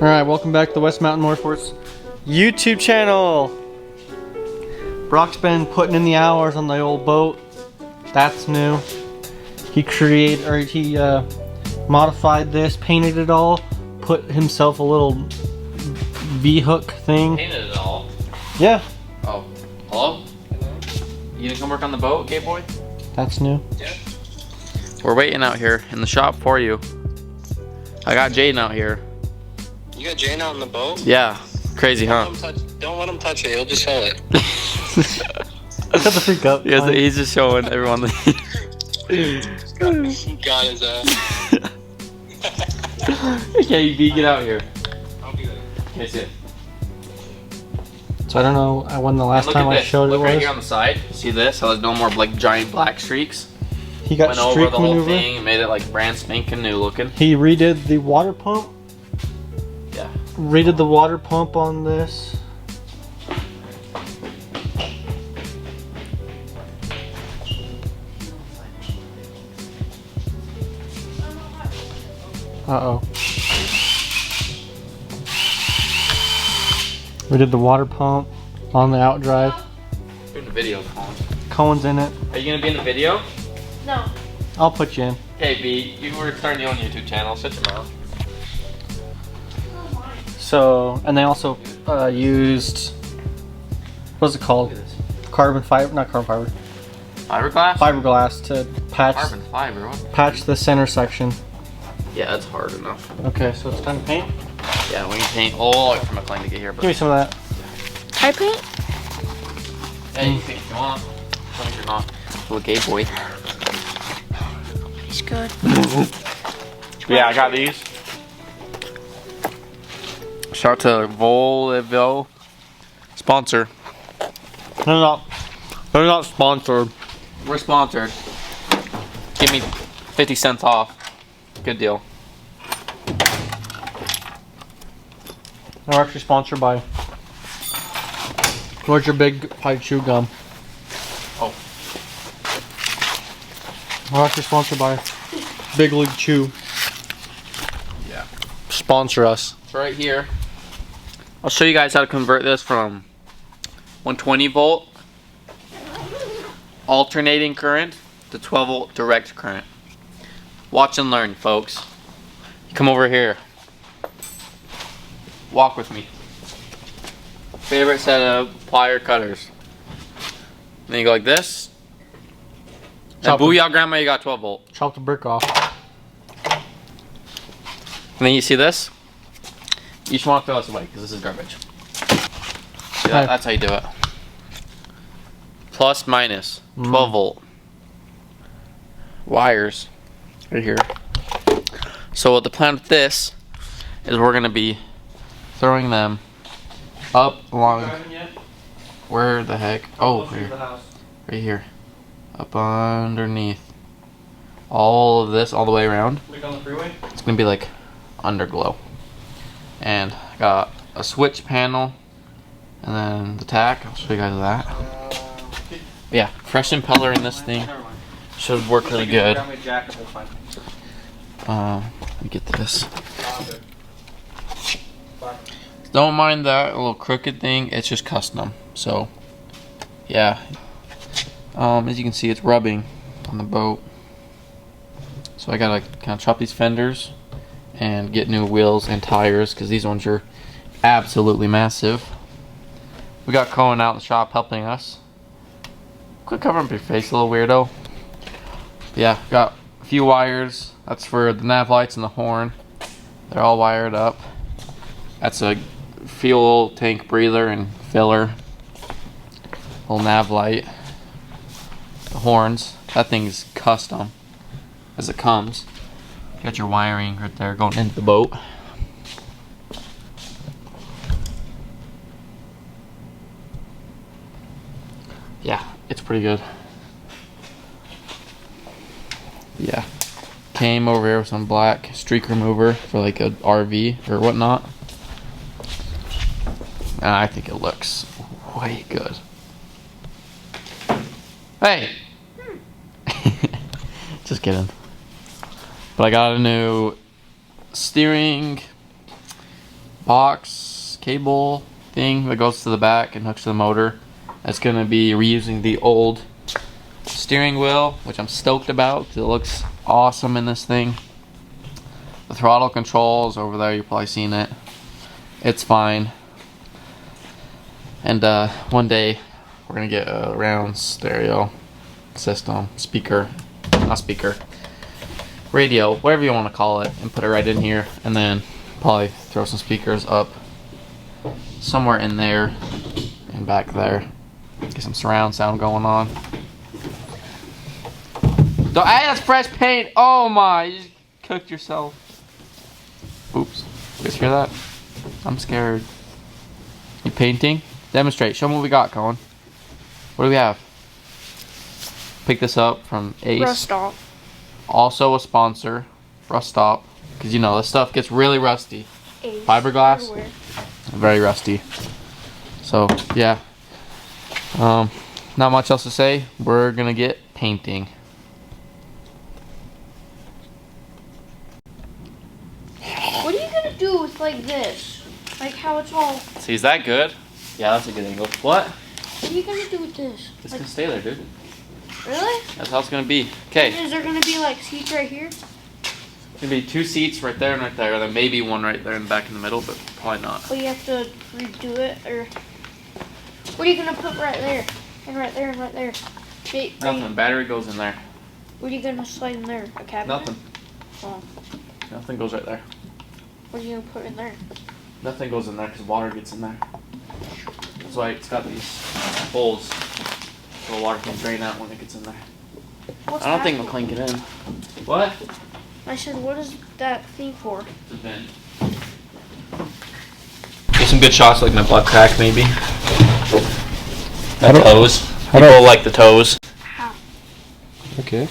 Alright, welcome back to the West Mountain Motorsports YouTube channel. Brock's been putting in the hours on the old boat. That's new. He modified this, painted it all, put himself a little V-hook thing. Painted it all? Yeah. Oh, hello? You gonna come work on the boat, gay boy? That's new. Yeah. We're waiting out here in the shop for you. I got Jaden out here. You got Jane out on the boat? Yeah. Crazy, huh? Don't let him touch it. He'll just show it. Shut the freak up. Yeah, he's just showing everyone. Got his ass. Okay, B, get out here. I'll be there. Okay, sit. So I don't know when the last time I showed it Look was. right here on the side. See this? How there's no more like giant black streaks. He got Went over streak the whole maneuver. thing and made it like brand spanking new looking. He redid the water pump. Yeah. Redid the water pump on this. Uh-oh. We did the water pump on the outdrive. You're in the video, Colin. Cohen's in it. Are you gonna be in the video? No. I'll put you in. Hey B, you were starting your own YouTube channel. Shut your mouth. So, and they also used, what's it called? Look at this. Carbon fiber, not carbon fiber. Fiberglass? Fiberglass to Carbon fiber, what? patch the center section. Yeah, that's hard enough. Okay, so it's time to paint. Yeah, we can paint all the way from McLean to get here, but Give me some of that. I paint? yeah, you can paint if you want. As long as you're not a little gay boy. It's good. Yeah, I got these. Shout out to Volvo sponsor. They're not sponsored. We're sponsored. Give me 50 cents off. Good deal. They're actually sponsored by. Where's your big pipe chew gum? Oh. We're actually sponsored by Big League Chew. Yeah. Sponsor us. It's right here. I'll show you guys how to convert this from 120 volt alternating current to 12 volt direct current. Watch and learn, folks. Come over here. Walk with me. Favorite set of plier cutters. Then you go like this. And Chop booyah, grandma, you got 12 volt. Chop the brick off. And then you see this? You just want to throw this away because this is garbage. See that? That's how you do it. Plus, minus, 12 volt. Wires. Right here. So the plan with this is we're going to be throwing them up along... Where the heck? Oh, here. Right here. Up underneath. All of this all the way around. Look on the freeway. It's going to be like underglow. And I got a switch panel and then the tack. I'll show you guys that. But yeah, fresh impeller in this thing should work really good. Let me get this. Don't mind that little crooked thing. It's just custom. So yeah, as you can see, it's rubbing on the boat. So I gotta kind of chop these fenders and get new wheels and tires because these ones are absolutely massive. We got Cohen out in the shop helping us. Quit covering up your face, little weirdo. But yeah, got a few wires. That's for the nav lights and the horn. They're all wired up. That's a fuel tank breather and filler. Little nav light. The horns. That thing's custom as it comes. You got your wiring right there going into the boat. Yeah, it's pretty good. Yeah. Came over here with some black streak remover for like a RV or whatnot. And I think it looks way good. Hey! Just kidding. But I got a new steering box cable thing that goes to the back and hooks to the motor. That's gonna be reusing the old steering wheel, which I'm stoked about because it looks awesome in this thing. The throttle controls over there, you've probably seen it. It's fine. And one day we're gonna get a round stereo system, radio, whatever you want to call it, and put it right in here, and then probably throw some speakers up somewhere in there and back there. Get some surround sound going on. Hey, that's fresh paint. Oh my, you just cooked yourself. Oops. You guys hear that? I'm scared. You painting? Demonstrate. Show them what we got, Colin. What do we have? Pick this up from Ace. Rust Stop. Also a sponsor. Rust Stop. Because you know, this stuff gets really rusty. Ace. Fiberglass. Everywhere. Very rusty. So, yeah. Not much else to say. We're going to get painting. What are you gonna do with like this? Like how it's all. See, is that good? Yeah, that's a good angle. What? What are you gonna do with this? It's Like, going to stay there, dude. really? That's how it's going to be. Okay. Is there gonna be like seats right here? Gonna be 2 seats right there and right there, and then maybe one right there in the back in the middle, but probably not. Well, you have to redo it, or what are you gonna put right there, and right there, and right there? Nothing. Battery goes in there. What are you gonna slide in there? A cabinet? Nothing. Oh. Nothing goes right there. What are you gonna put in there? Nothing goes in there because water gets in there. That's why it's got these holes so the water can drain out when it gets in there. What's I don't that think for? we'll clink it in. What? I said, what is that thing for? The vent. Get some good shots like my butt crack maybe. The toes. People like the toes. How? Okay.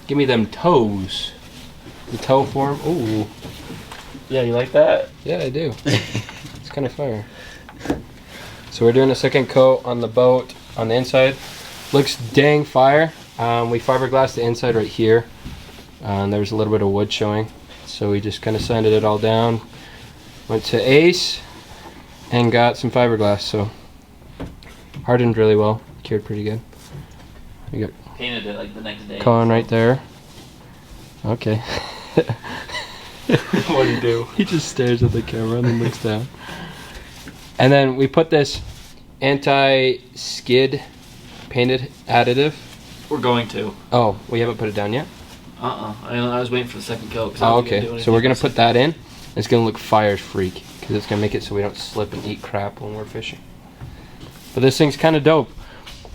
Give me them toes. The toe form. Ooh. Yeah, you like that? Yeah, I do. It's kind of fire. So we're doing a second coat on the boat on the inside. Looks dang fire. We fiberglassed the inside right here. There's a little bit of wood showing. So we just kind of sanded it all down. Went to Ace and got some fiberglass. So hardened really well. Cured pretty good. We got Painted it like the next day. Colin right there. Okay. What do you do? He just stares at the camera and then looks down. And then we put this anti-skid painted additive. We're going to. Oh, we haven't put it down yet? I was waiting for the second coat. 'Cause I Oh, don't think it'd do okay. anything So we're going to else. put that in. It's going to look fire as freak. Because it's going to make it so we don't slip and eat crap when we're fishing. But this thing's kind of dope.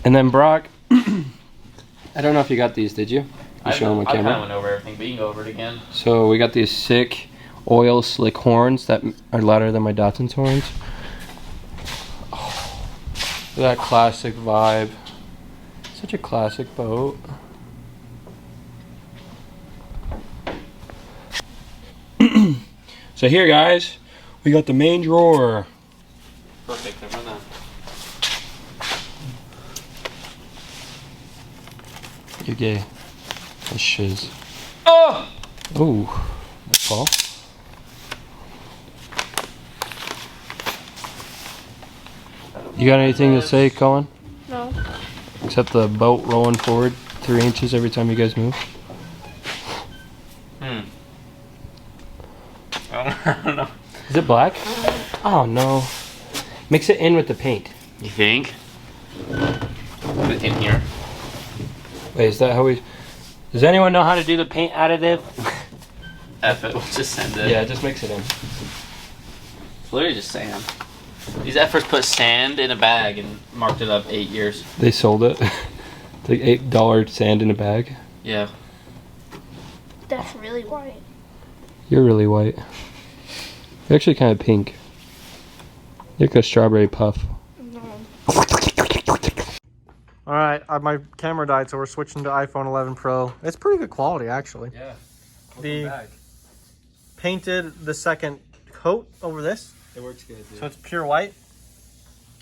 And then Brock, I don't know if you got these, did you? You show them on I kind of camera. went over everything, but you can go over it again. So we got these sick oil slick horns that are louder than my Datsun's horns. Oh, that classic vibe. Such a classic boat. So here, guys, we got the main drawer. Perfect. Never done. You gay. That's shiz. Oh! Oh, that's fall. You got anything to say, Colin? No. Except the boat rolling forward 3 inches every time you guys move? I don't know. Is it black? Oh no. Mix it in with the paint. You think? Put it in here. Wait, is that how we... Does anyone know how to do the paint additive? F it. We'll just send it. Yeah, just mix it in. It's literally just sand. These efforts put sand in a bag and marked it up 8 years. They sold it. It's like $8 sand in a bag. Yeah. That's really white. You're really white. You're actually kind of pink. You're like a strawberry puff. No. Alright, my camera died, so we're switching to iPhone 11 Pro. It's pretty good quality, actually. Yeah. The painted the second coat over this, It works good, dude. so it's pure white.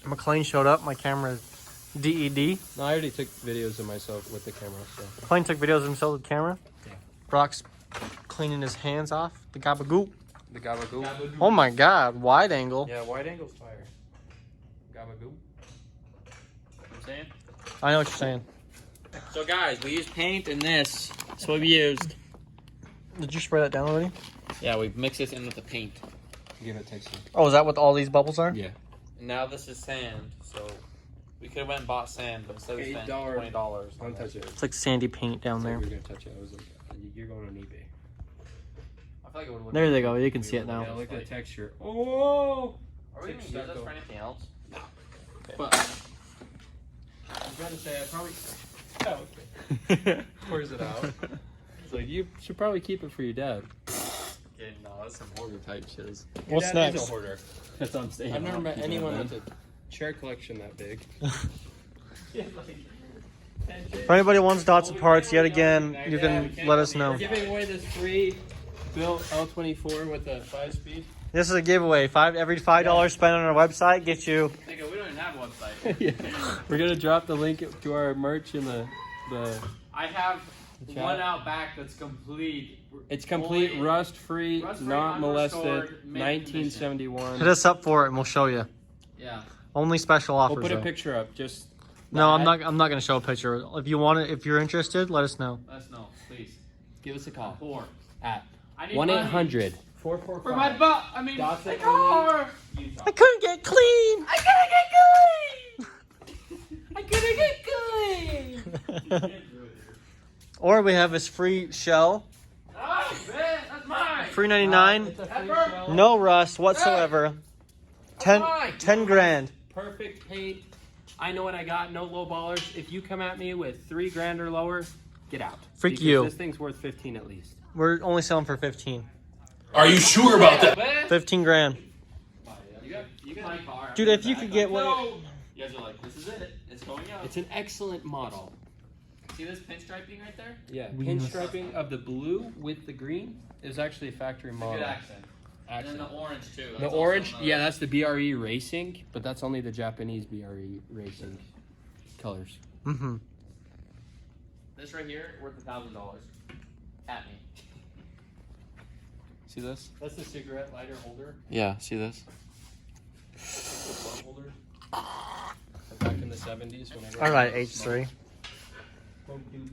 McLean showed up. My camera is DED. No, I already took videos of myself with the camera, so. McLean took videos of himself with the camera. Yeah. Brock's cleaning his hands off. The gabagoop. The gabagool. Oh my god, wide angle. Yeah, wide angle's fire. Gabagool. I'm saying. I know what you're saying. So guys, we used paint and this. That's what we used. Did you spray that down already? Yeah, we mixed this in with the paint. Give it texture. Oh, is that what all these bubbles are? Yeah. And now this is sand, so we could have went and bought sand, but instead we spent $8. $20. Don't touch it. It's like sandy paint down there. You're gonna touch it. I was like, you're going on eBay. I feel like it would look. There they go. You can see it Yeah, now. look at the texture. Oh! Are we gonna use this for anything else? No. But I was gonna say I probably. Oh, okay. Pours it out. It's like you should probably keep it for your dad. Okay, no, that's some hoarder type shiz. Your What's dad next? Is a hoarder. That's what I'm saying. I've never met anyone with a chair collection that big. If anybody wants dots and parts, yet again, you can let us know. We're giving away this free built L24 with a 5-speed. This is a giveaway. Every $5 spent on our website gets you. Nigga, we don't even have a website. Yeah. We're gonna drop the link to our merch in the. I have chat. one out back that's complete. It's complete, Fully rust-free, rust-free, not molested, unrestored, mint condition. 1971. Hit us up for it, and we'll show you. Yeah. Only special offers. We'll put a though. picture up. Just No, I'm that. not. I'm not gonna show a picture. If you want it, if you're interested, let us know. Let us know, please. Give us a call Four. at I need 1-800 for 445 my butt. I mean, Dots my and car. I couldn't get clean. I gotta get clean. Or we have this free shell, Oh, man, that's mine. free 99, It's a free Pepper. shell. no rust whatsoever. 10 grand. Perfect paint. I know what I got. No low ballers. If you come at me with $3,000 or lower, get out. Freak Because you. This thing's worth 15 at least. We're only selling for 15. Are you sure about that? Man. 15 grand. You got my car. Dude, if you could get what? No. You guys are like, this is it. It's going out. It's an excellent model. See this pinstriping right there? Yeah, pinstriping of the blue with the green is actually a factory Good model. accent. And then the orange too. The orange, yeah, that's the BRE Racing, but that's only the Japanese BRE Racing colors. Mm-hmm. This right here worth $1,000. At me. See this? That's the cigarette lighter holder. Yeah. See this? The blunt holder. Back in the 70s when I All right, H3.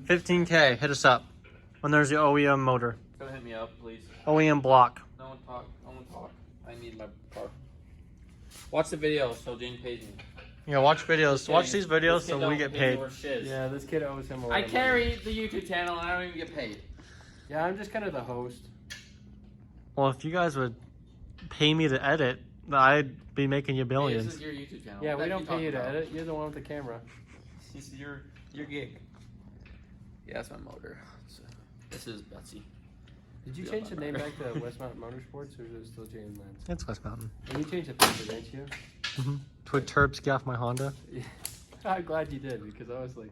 15K. Hit us up. When there's the OEM motor, Go hit me up, please. OEM block. No one talk. No one talk. I need my car. Watch the video so Jane pays me. Yeah, watch videos. Watch these videos so we get paid. Yeah, this kid owes him a lot I of carry the YouTube channel and I don't even get paid. money. Yeah, I'm just kind of the host. Well, if you guys would pay me to edit, I'd be making you Hey, this billions. is your YouTube channel. Yeah, What we the heck don't pay you to talking edit. You're the one with the camera. about? This is your gig. Yeah, that's my motor. This is Betsy. Did you Yeah, change the my name bad. back to West Mountain Motorsports, or is it still Jane Lance? It's West Mountain. And you changed the picture, didn't you? Mm-hmm. Twid Terps get off my Honda. I'm glad you did, because I was like,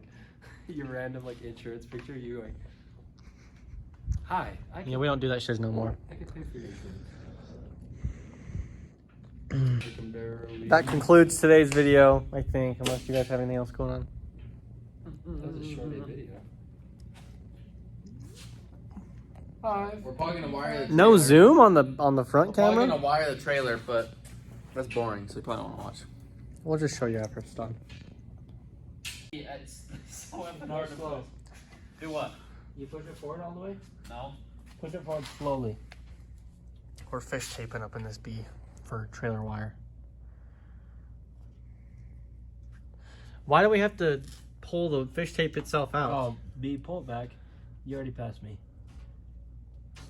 your random like insurance picture, you like, hi, I can, Yeah, we don't do that shit no more. I can pay for your insurance. Secondarily. That concludes today's video, I think, unless you guys have anything else going on. That was a short video. We're probably gonna wire the No trailer. zoom on the front We're probably camera. gonna wire the trailer, but that's boring, so you probably don't wanna watch. We'll just show you after it's done. Yeah, it's so hard to close. Do what? You push it forward all the way? No. Push it forward slowly. We're fish taping up in this bee for trailer wire. Why do we have to pull the fish tape itself out? Oh, B, pull it back. You already passed me.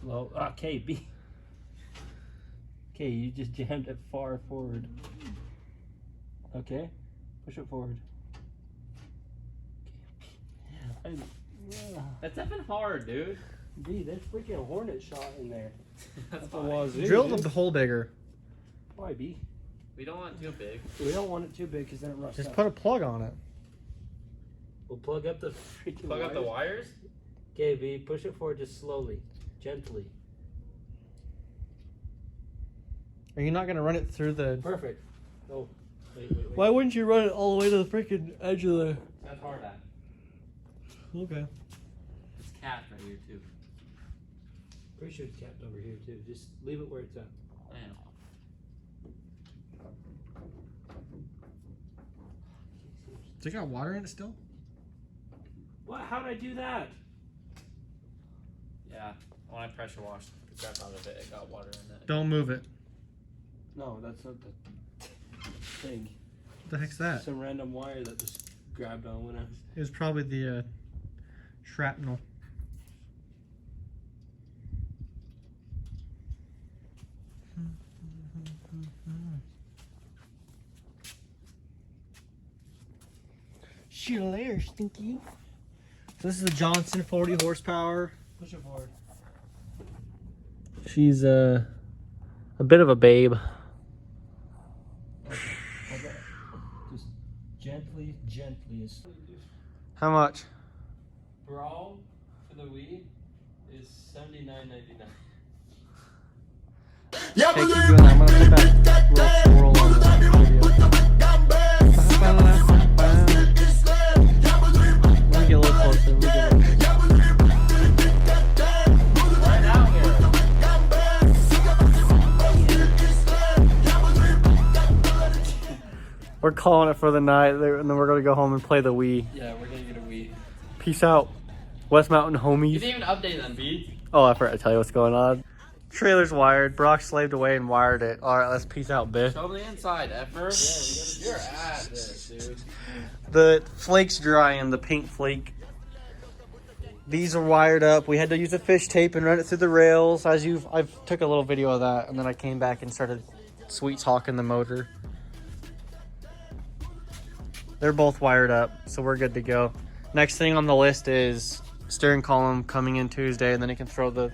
Slow. Okay, B. Okay, you just jammed it far forward. Okay, push it forward. Okay. That's effing hard, dude. B, there's freaking hornet shot in there. That's a fine. wazoo. Drill dude. the hole bigger. Why, B? We don't want it too big. We don't want it too big because then it rusts Just out. put a plug on it. We'll plug up the freaking Plug up the wires. Okay, B, push it forward just slowly, gently. Are you not gonna run it through the? Perfect. Oh, wait. Why wouldn't you run it all the way to the freaking edge of the? That's hard at. Okay. It's cat right here too. Pretty sure it's capped over here too. Just leave it where it's at. Man. Does it got water in it still? What? How'd I do that? Yeah, when I pressure washed the crap out of it, it got water in it. Don't move it. No, that's not the thing. What the heck's that? Some random wire that just grabbed on when I was. It was probably the shrapnel. Shoot a layer, Stinky. So this is the Johnson 40 horsepower. Push it forward. She's a bit of a babe. Okay. Just gently, gently. How much? Brawl for the Wii is $79.99. Okay, keep doing that. I'm gonna put that little swirl on the video. Let me get a little closer. Right out here. We're calling it for the night, and then we're gonna go home and play the Wii. Yeah, we're gonna get a Wii. Peace out, West Mountain You homies. didn't even update them, B. Oh, I forgot to tell you what's going on. Trailer's wired. Brock slaved away and wired it. All right, let's peace out, bitch. Show them the inside, Effer. Yeah, you're at this, dude. The flake's drying, the pink flake. These are wired up. We had to use a fish tape and run it through the rails. I've took a little video of that, and then I came back and started sweet talking the motor. They're both wired up, so we're good to go. Next thing on the list is steering column coming in Tuesday, and then he can throw the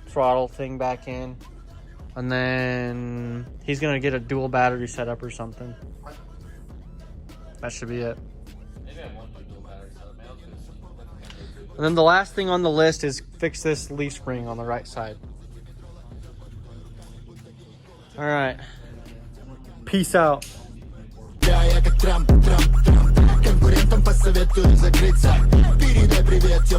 throttle thing back in. And then he's gonna get a dual battery setup or something. That should be it. Maybe I want to do a battery setup. Man, And then the last thing on the list is fix this leaf spring on the right side. All right. Peace out. Я как Трамп, конкурентам посоветую закрыться. Передай привет тем,